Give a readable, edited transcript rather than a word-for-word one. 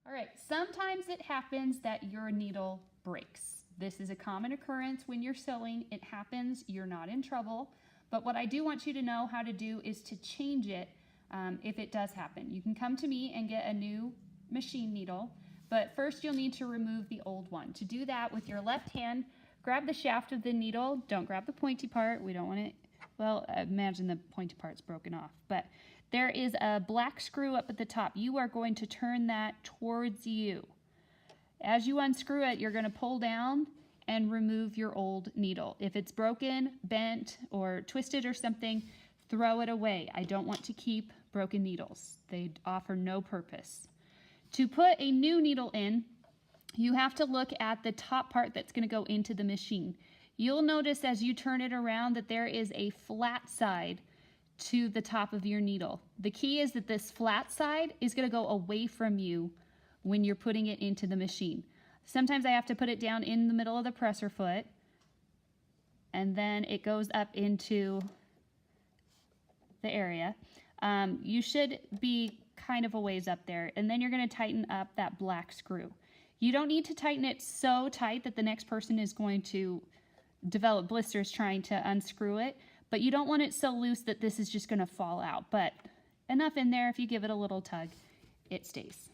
All right, sometimes it happens that your needle breaks. This is a common occurrence when you're sewing. It happens, you're not in trouble. But what I do want you to know how to do is to change it if it does happen. You can come to me and get a new machine needle, but first you'll need to remove the old one. To do that, with your left hand, grab the shaft of the needle. Don't grab the pointy part. We don't want it, well, imagine the pointy part's broken off. But there is a black screw up at the top. You are going to turn that towards you. As you unscrew it, you're going to pull down and remove your old needle. If it's broken, bent, or twisted or something, throw it away. I don't want to keep broken needles. They offer no purpose. To put a new needle in, you have to look at the top part that's going to go into the machine. You'll notice as you turn it around that there is a flat side to the top of your needle. The key is that this flat side is going to go away from you when you're putting it into the machine. Sometimes I have to put it down in the middle of the presser foot, and then it goes up into the area. You should be kind of a ways up there, and then you're going to tighten up that black screw. You don't need to tighten it so tight that the next person is going to develop blisters trying to unscrew it, but you don't want it so loose that this is just going to fall out. But enough in there, if you give it a little tug, it stays.